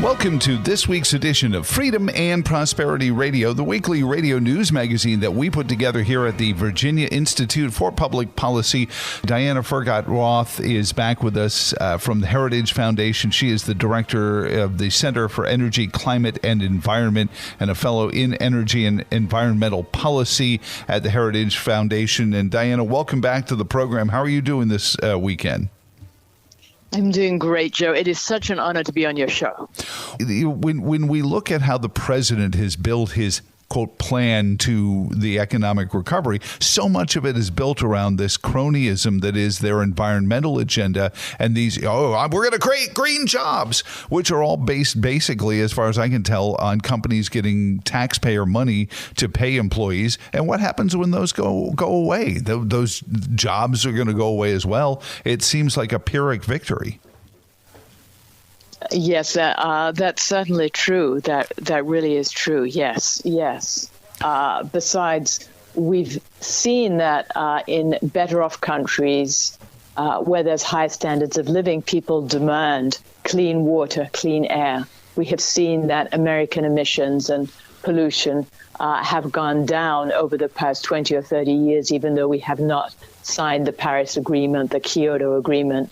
Welcome to this week's edition of Freedom and Prosperity Radio, the weekly radio news magazine that we put together here at the Virginia Institute for Public Policy. Diana Furchtgott-Roth is back with us from the Heritage Foundation. She is the director of the Center for Energy, Climate, and Environment and a fellow in energy and environmental policy at the Heritage Foundation. And Diana, welcome back to the program. How are you doing this weekend? I'm doing great, Joe. It is such an honor to be on your show. When we look at how the president has built his, quote, plan to the economic recovery, so much of it is built around this cronyism that is their environmental agenda and these, we're going to create green jobs, which are all based basically, as far as I can tell, on companies getting taxpayer money to pay employees. And what happens when those go away? Those jobs are going to go away as well. It seems like a Pyrrhic victory. Yes, that's certainly true. That really is true. Yes. Besides, we've seen that in better off countries where there's high standards of living, people demand clean water, clean air. We have seen that American emissions and pollution have gone down over the past 20 or 30 years, even though we have not signed the Paris Agreement, the Kyoto Agreement.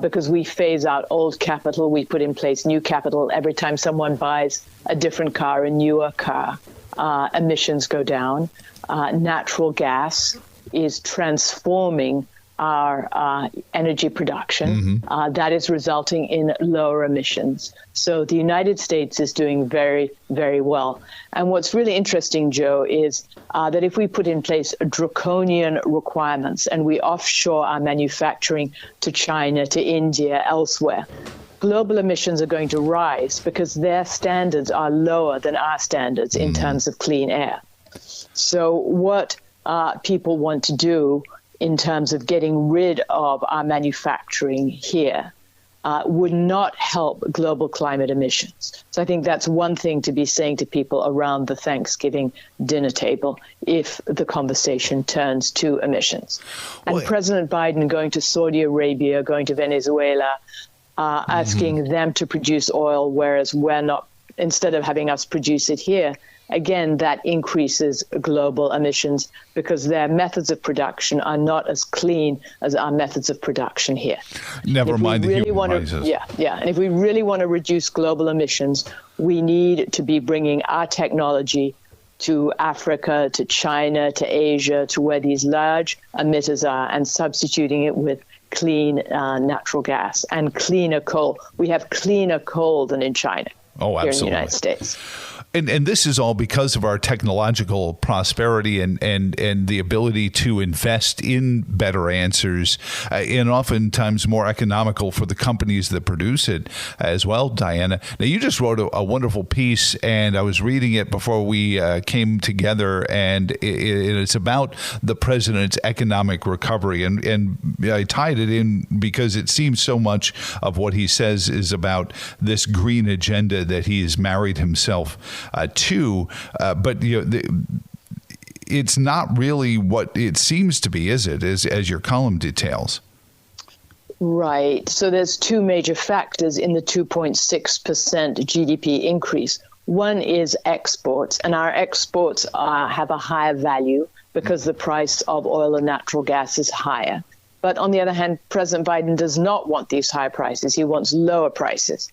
Because we phase out old capital, we put in place new capital. Every time someone buys a different car, a newer car, emissions go down. Natural gas is transforming our energy production. That is resulting in lower emissions. So the United States is doing very, very well. And what's really interesting, Joe, is that if we put in place draconian requirements and we offshore our manufacturing to China, to India, elsewhere, global emissions are going to rise because their standards are lower than our standards in terms of clean air. So what people want to do in terms of getting rid of our manufacturing here would not help global climate emissions. So I think that's one thing to be saying to people around the Thanksgiving dinner table if the conversation turns to emissions. And President Biden going to Saudi Arabia, going to Venezuela, asking them to produce oil, whereas we're not, instead of having us produce it here, again, that increases global emissions because their methods of production are not as clean as our methods of production here. Never mind the human rises. Yeah. And if we really want to reduce global emissions, we need to be bringing our technology to Africa, to China, to Asia, to where these large emitters are, and substituting it with clean natural gas and cleaner coal. We have cleaner coal than in China. Oh, absolutely. Here in the United States. And this is all because of our technological prosperity and the ability to invest in better answers and oftentimes more economical for the companies that produce it as well, Diana. Now, you just wrote a wonderful piece, and I was reading it before we came together, and it's about the president's economic recovery. And I tied it in because it seems so much of what he says is about this green agenda that he has married himself to, but it's not really what it seems to be, is it? As your column details. Right. So there's two major factors in the 2.6% GDP increase. One is exports, and our exports have a higher value because the price of oil and natural gas is higher. But on the other hand, President Biden does not want these high prices. He wants lower prices.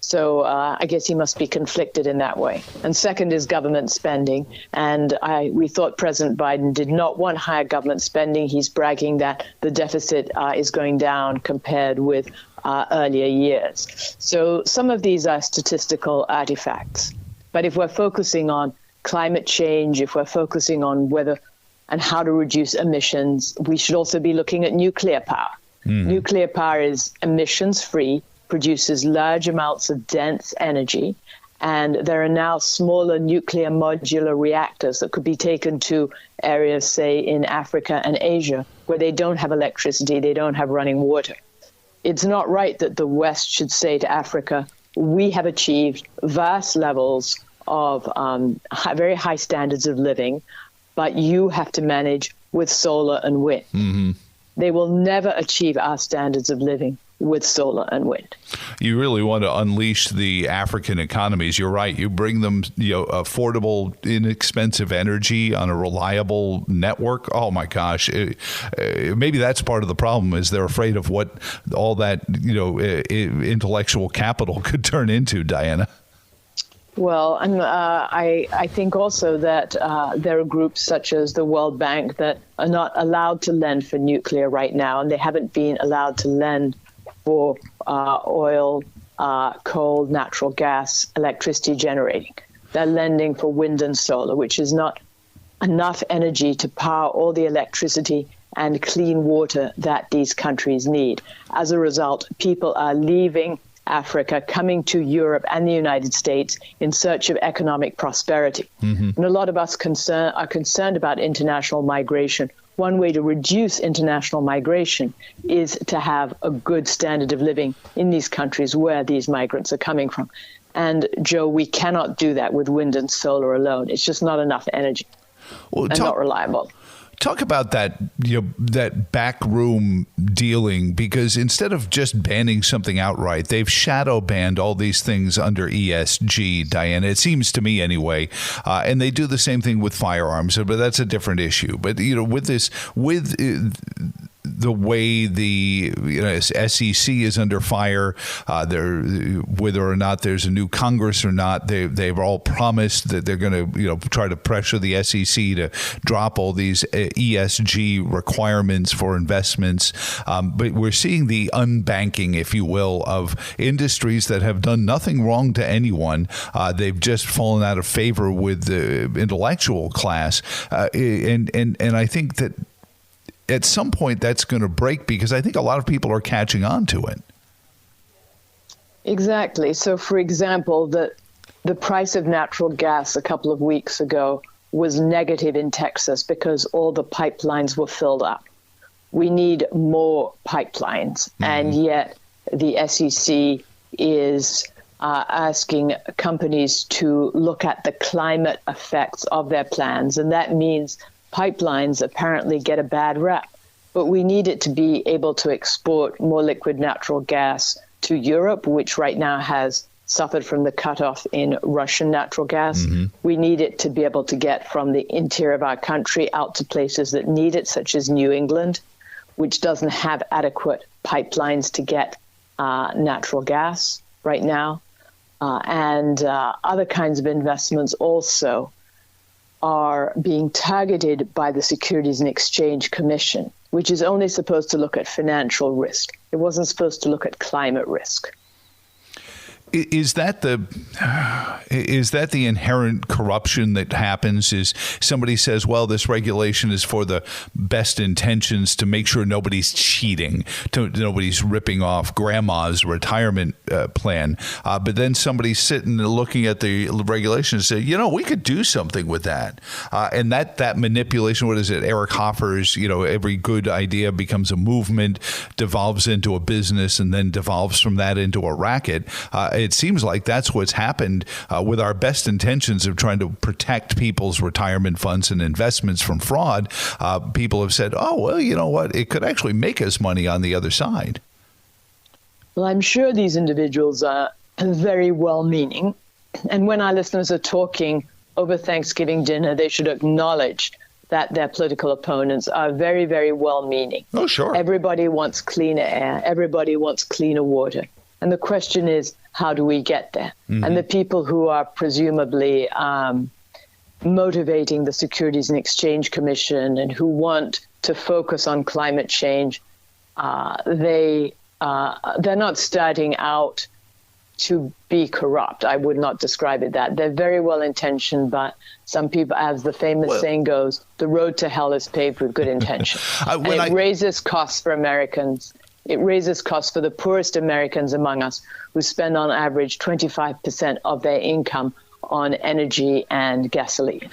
So I guess he must be conflicted in that way. And second is government spending. And we thought President Biden did not want higher government spending. He's bragging that the deficit is going down compared with earlier years. So some of these are statistical artifacts. But if we're focusing on climate change, if we're focusing on whether and how to reduce emissions, we should also be looking at nuclear power. Nuclear power is emissions-free, produces large amounts of dense energy, and there are now smaller nuclear modular reactors that could be taken to areas, say, in Africa and Asia, where they don't have electricity, they don't have running water. It's not right that the West should say to Africa, we have achieved vast levels of very high standards of living, but you have to manage with solar and wind. They will never achieve our standards of living with solar and wind. You really want to unleash the African economies. You're right. You bring them, affordable, inexpensive energy on a reliable network. Oh my gosh! Maybe that's part of the problem. Is they're afraid of what all that intellectual capital could turn into, Diana. Well, I think also that there are groups such as the World Bank that are not allowed to lend for nuclear right now, and they haven't been allowed to lend for oil, coal, natural gas, electricity generating. They're lending for wind and solar, which is not enough energy to power all the electricity and clean water that these countries need. As a result, people are leaving Africa, coming to Europe and the United States in search of economic prosperity. Mm-hmm. And a lot of us are concerned about international migration. One way to reduce international migration is to have a good standard of living in these countries where these migrants are coming from. And Joe, we cannot do that with wind and solar alone. It's just not enough energy and not reliable. Talk about that, that backroom dealing, because instead of just banning something outright, they've shadow banned all these things under ESG, Diana. It seems to me anyway. And they do the same thing with firearms, but that's a different issue. But, with the way the SEC is under fire, whether or not there's a new Congress or not, they've all promised that they're going to try to pressure the SEC to drop all these ESG requirements for investments. But we're seeing the unbanking, if you will, of industries that have done nothing wrong to anyone. They've just fallen out of favor with the intellectual class, and I think that at some point that's going to break, because I think a lot of people are catching on to it. Exactly. So, for example, the price of natural gas a couple of weeks ago was negative in Texas because all the pipelines were filled up. We need more pipelines. Mm-hmm. And yet the SEC is asking companies to look at the climate effects of their plans. And that means pipelines apparently get a bad rap, but we need it to be able to export more liquid natural gas to Europe, which right now has suffered from the cutoff in Russian natural gas. Mm-hmm. We need it to be able to get from the interior of our country out to places that need it, such as New England, which doesn't have adequate pipelines to get natural gas right now. And other kinds of investments also are being targeted by the Securities and Exchange Commission, which is only supposed to look at financial risk. It wasn't supposed to look at climate risk. Is that the inherent corruption that happens? Is somebody says, well, this regulation is for the best intentions to make sure nobody's cheating, nobody's ripping off grandma's retirement plan. But then somebody's sitting and looking at the regulations and say, we could do something with that. And that manipulation, what is it? Eric Hoffer's, every good idea becomes a movement, devolves into a business, and then devolves from that into a racket. It seems like that's what's happened with our best intentions of trying to protect people's retirement funds and investments from fraud. People have said, oh, well, you know what? It could actually make us money on the other side. Well, I'm sure these individuals are very well-meaning. And when our listeners are talking over Thanksgiving dinner, they should acknowledge that their political opponents are very, very well-meaning. Oh, sure. Everybody wants cleaner air. Everybody wants cleaner water. And the question is, how do we get there? Mm-hmm. And the people who are presumably motivating the Securities and Exchange Commission and who want to focus on climate change, they're not starting out to be corrupt. I would not describe it that. They're very well intentioned, but some people, as the famous saying goes, the road to hell is paved with good intention. It raises costs for Americans. It raises costs for the poorest Americans among us, who spend on average 25% of their income on energy and gasoline.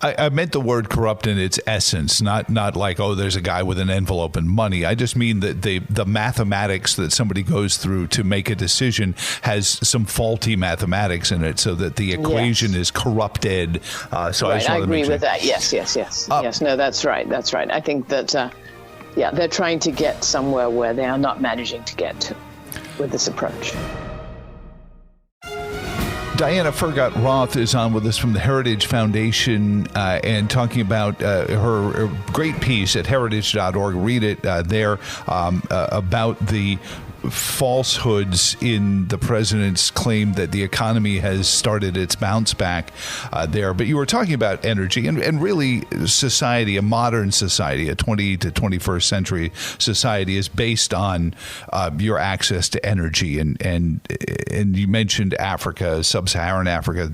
I meant the word corrupt in its essence, not like, oh, there's a guy with an envelope and money. I just mean that the mathematics that somebody goes through to make a decision has some faulty mathematics in it, so that the equation is corrupted. So right, I agree with that. Yes. No, that's right. I think that, they're trying to get somewhere where they are not managing to get to. with this approach. Diana Furchtgott-Roth is on with us from the Heritage Foundation and talking about her great piece at heritage.org. Read it there about the falsehoods in the president's claim that the economy has started its bounce back there. But you were talking about energy and really society, a modern society, a 20 to 21st century society is based on your access to energy. And you mentioned Africa, sub-Saharan Africa,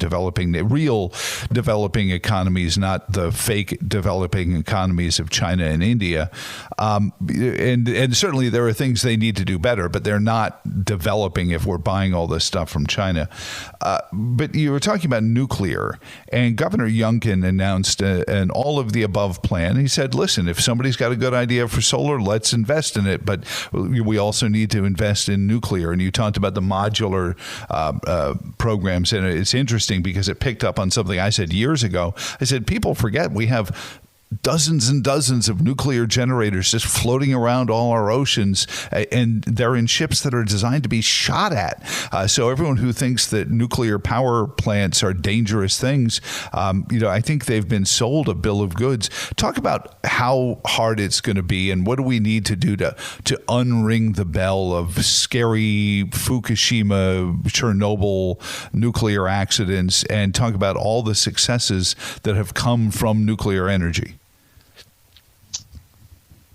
real developing economies, not the fake developing economies of China and India. And certainly there are things they need to do better, but they're not developing if we're buying all this stuff from China. But you were talking about nuclear, and Governor Youngkin announced an all-of-the-above plan. He said, listen, if somebody's got a good idea for solar, let's invest in it, but we also need to invest in nuclear. And you talked about the modular programs, and it's interesting because it picked up on something I said years ago. I said, people forget we have dozens and dozens of nuclear generators just floating around all our oceans, and they're in ships that are designed to be shot at. So everyone who thinks that nuclear power plants are dangerous things, I think they've been sold a bill of goods. Talk about how hard it's going to be, and what do we need to do to unring the bell of scary Fukushima, Chernobyl nuclear accidents, and talk about all the successes that have come from nuclear energy.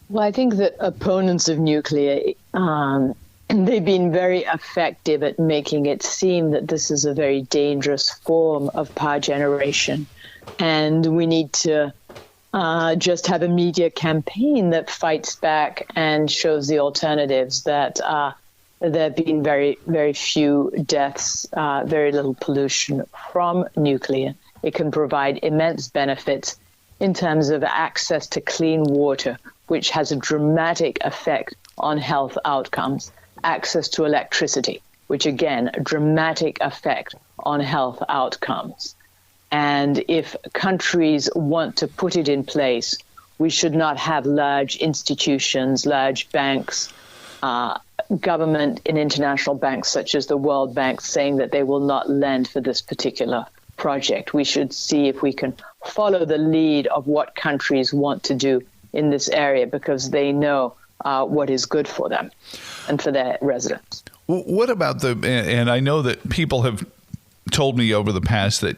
Well, I think that opponents of nuclear, they've been very effective at making it seem that this is a very dangerous form of power generation. And we need to just have a media campaign that fights back and shows the alternatives, that there have been very, very few deaths, very little pollution from nuclear. It can provide immense benefits in terms of access to clean water, which has a dramatic effect on health outcomes, access to electricity, which again, a dramatic effect on health outcomes. And if countries want to put it in place, we should not have large institutions, large banks, government and international banks such as the World Bank saying that they will not lend for this particular project. We should see if we can follow the lead of what countries want to do in this area, because they know what is good for them and for their residents. What about and I know that people have told me over the past that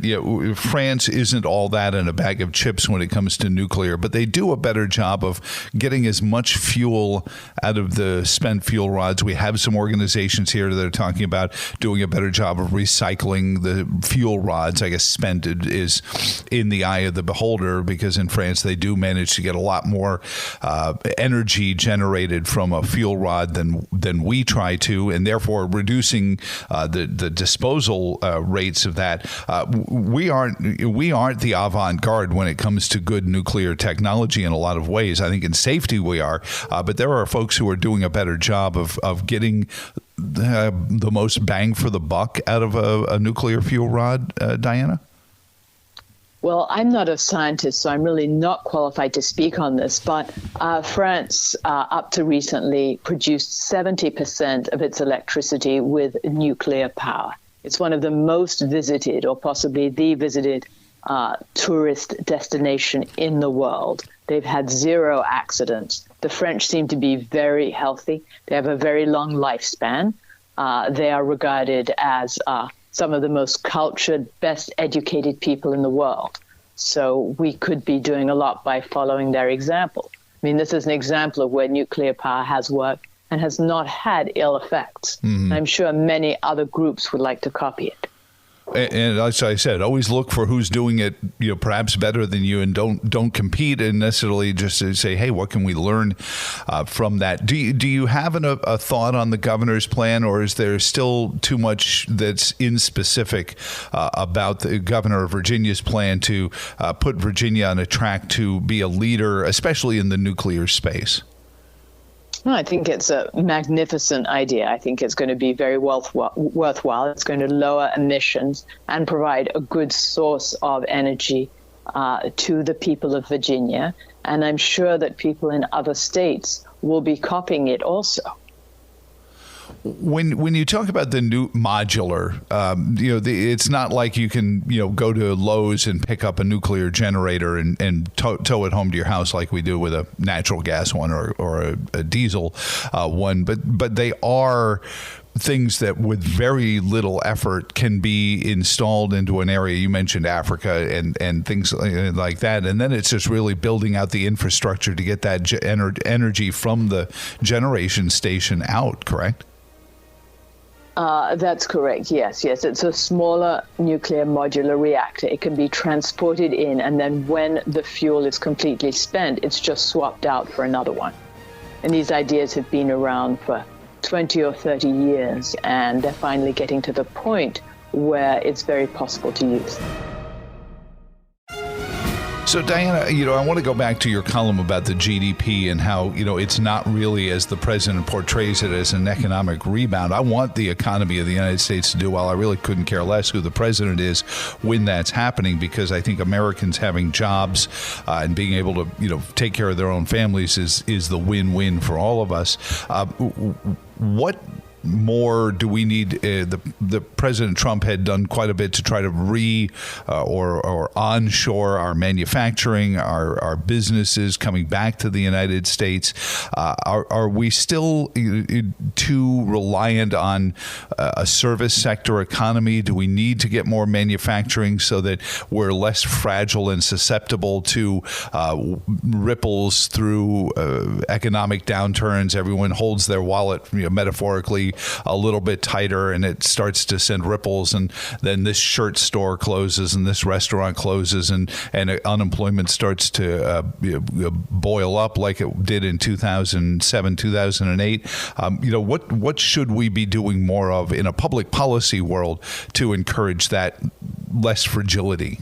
France isn't all that in a bag of chips when it comes to nuclear, but they do a better job of getting as much fuel out of the spent fuel rods. We have some organizations here that are talking about doing a better job of recycling the fuel rods. I guess spent is in the eye of the beholder, because in France they do manage to get a lot more energy generated from a fuel rod than we try to, and therefore reducing the disposal rates of that. We aren't the avant-garde when it comes to good nuclear technology in a lot of ways. I think in safety we are, but there are folks who are doing a better job of getting the most bang for the buck out of a nuclear fuel rod, Diana? Well, I'm not a scientist, so I'm really not qualified to speak on this, but France, up to recently, produced 70% of its electricity with nuclear power. It's one of the most visited, or possibly the visited, tourist destination in the world. They've had 0 accidents. The French seem to be very healthy. They have a very long lifespan. They are regarded as some of the most cultured, best educated people in the world. So we could be doing a lot by following their example. I mean, this is an example of where nuclear power has worked and has not had ill effects. Mm-hmm. I'm sure many other groups would like to copy it. And as I said, always look for who's doing it, perhaps better than you, and don't compete and necessarily just say, hey, what can we learn from that? Do you have a thought on the governor's plan, or is there still too much that's inspecific about the governor of Virginia's plan to put Virginia on a track to be a leader, especially in the nuclear space? I think it's a magnificent idea. I think it's going to be very worthwhile. It's going to lower emissions and provide a good source of energy to the people of Virginia. And I'm sure that people in other states will be copying it also. When you talk about the new modular, it's not like you can go to Lowe's and pick up a nuclear generator and tow it home to your house like we do with a natural gas one or a diesel one, but they are things that with very little effort can be installed into an area. You mentioned Africa and things like that. And then it's just really building out the infrastructure to get that energy from the generation station out, correct? That's correct. Yes. It's a smaller nuclear modular reactor. It can be transported in, and then when the fuel is completely spent, it's just swapped out for another one. And these ideas have been around for 20 or 30 years, and they're finally getting to the point where it's very possible to use. So, Diana, I want to go back to your column about the GDP and how, it's not really, as the president portrays it, as an economic rebound. I want the economy of the United States to do well. I really couldn't care less who the president is when that's happening, because I think Americans having jobs and being able to, take care of their own families is the win-win for all of us. What more do we need? The President Trump had done quite a bit to try to or onshore our manufacturing, our businesses coming back to the United States. Are we still too reliant on a service sector economy? Do we need to get more manufacturing so that we're less fragile and susceptible to ripples through economic downturns? Everyone holds their wallet, metaphorically, a little bit tighter, and it starts to send ripples, and then this shirt store closes and this restaurant closes, and unemployment starts to boil up like it did in 2007, 2008. What should we be doing more of in a public policy world to encourage that less fragility?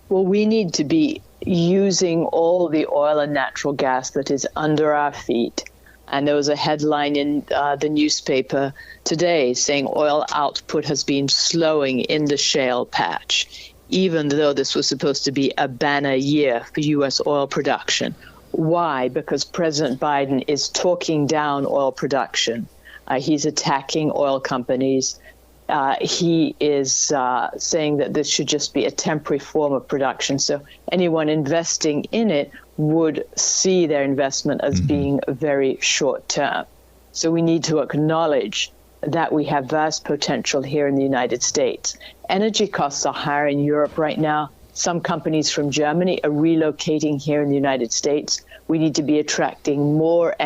Well, we need to be using all the oil and natural gas that is under our feet. And there was a headline in the newspaper today saying oil output has been slowing in the shale patch, even though this was supposed to be a banner year for U.S. oil production. Why? Because President Biden is talking down oil production. He's attacking oil companies. He is saying that this should just be a temporary form of production. So anyone investing in it would see their investment as being very short term. So we need to acknowledge that we have vast potential here in the United States. Energy costs are higher in Europe right now. Some companies from Germany are relocating here in the United States. We need to be attracting more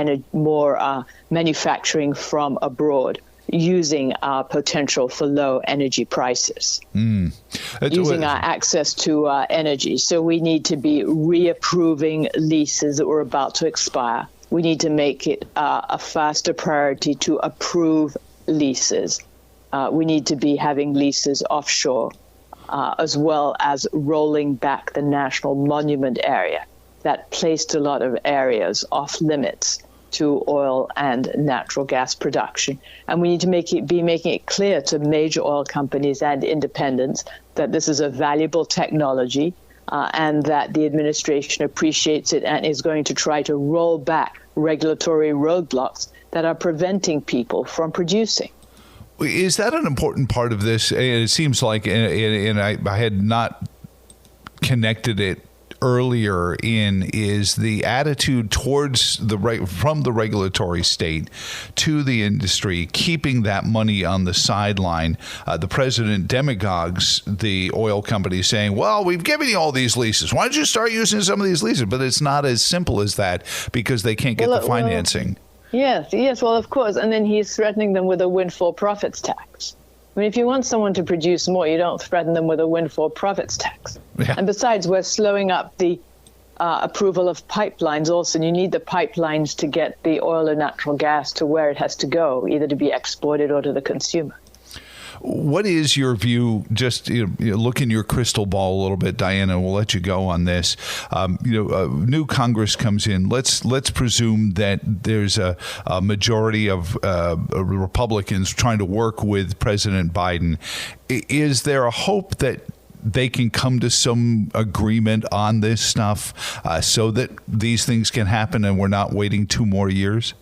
manufacturing from abroad, using our potential for low energy prices, using our access to energy. So we need to be reapproving leases that were about to expire. We need to make it a faster priority to approve leases. We need to be having leases offshore, as well as rolling back the national monument area that placed a lot of areas off limits to oil and natural gas production. And we need to be making it clear to major oil companies and independents that this is a valuable technology and that the administration appreciates it and is going to try to roll back regulatory roadblocks that are preventing people from producing. Is that an important part of this? It seems like, and I had not connected it earlier in, is the attitude towards from the regulatory state to the industry, keeping that money on the sideline. The president demagogues the oil companies, saying, well, we've given you all these leases. Why don't you start using some of these leases? But it's not as simple as that, because they can't get the financing. Yes, well, of course. And then he's threatening them with a windfall profits tax. I mean, if you want someone to produce more, you don't threaten them with a windfall profits tax. Yeah. And besides, we're slowing up the approval of pipelines also. And you need the pipelines to get the oil and natural gas to where it has to go, either to be exported or to the consumer. What is your view? Just look in your crystal ball a little bit, Diana. We'll let you go on this. New Congress comes in. Let's presume that there's a majority of Republicans trying to work with President Biden. Is there a hope that they can come to some agreement on this stuff so that these things can happen and we're not waiting 2 more years?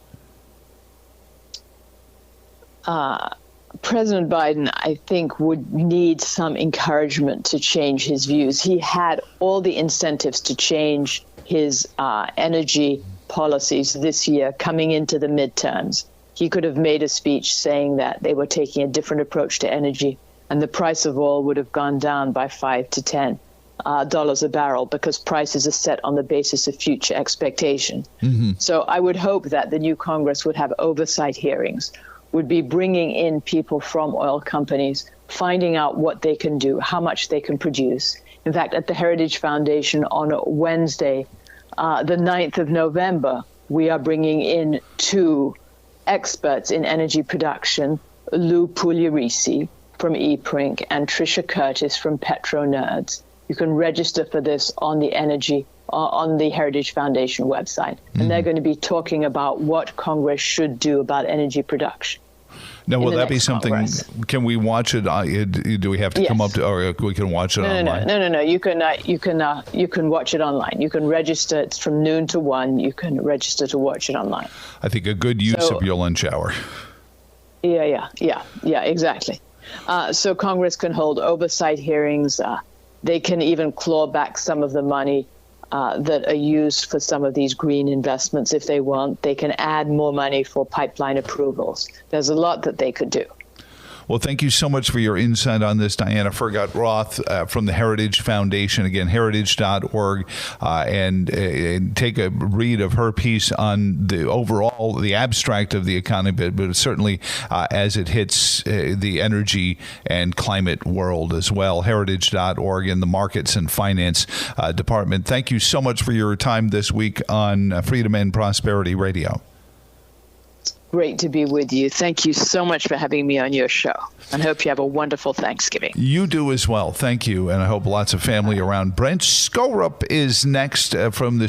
President Biden, I think, would need some encouragement to change his views. He had all the incentives to change his energy policies this year coming into the midterms. He could have made a speech saying that they were taking a different approach to energy, and the price of oil would have gone down by $5 to $10 a barrel, because prices are set on the basis of future expectation. Mm-hmm. So I would hope that the new Congress would have oversight hearings, would be bringing in people from oil companies, finding out what they can do, how much they can produce. In fact, at the Heritage Foundation on Wednesday, the 9th of November, we are bringing in 2 experts in energy production, Lou Pugliarese from ePrink and Tricia Curtis from Petro Nerds. You can register for this on the Heritage Foundation website. And they're going to be talking about what Congress should do about energy production. Now, will that be something? Congress. Can we watch it? Do we have to come up to, or we can watch it online? No. You can watch it online. You can register. It's from noon to 1. You can register to watch it online. I think a good use of your lunch hour. Yeah, exactly. So Congress can hold oversight hearings. They can even claw back some of the money that are used for some of these green investments if they want. They can add more money for pipeline approvals. There's a lot that they could do. Well, thank you so much for your insight on this, Diana Furchtgott-Roth from the Heritage Foundation. Again, heritage.org, and take a read of her piece on the abstract of the economy, but certainly as it hits the energy and climate world as well. Heritage.org and the Markets and Finance Department. Thank you so much for your time this week on Freedom and Prosperity Radio. Great to be with you. Thank you so much for having me on your show, and hope you have a wonderful Thanksgiving. You do as well. Thank you, and I hope lots of family around. Brent Skorup is next from the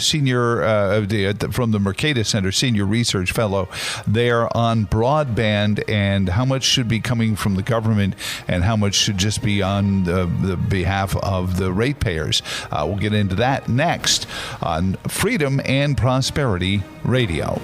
from the Mercatus Center, Senior Research Fellow there on broadband, and how much should be coming from the government and how much should just be on the behalf of the ratepayers. We'll get into that next on Freedom and Prosperity Radio.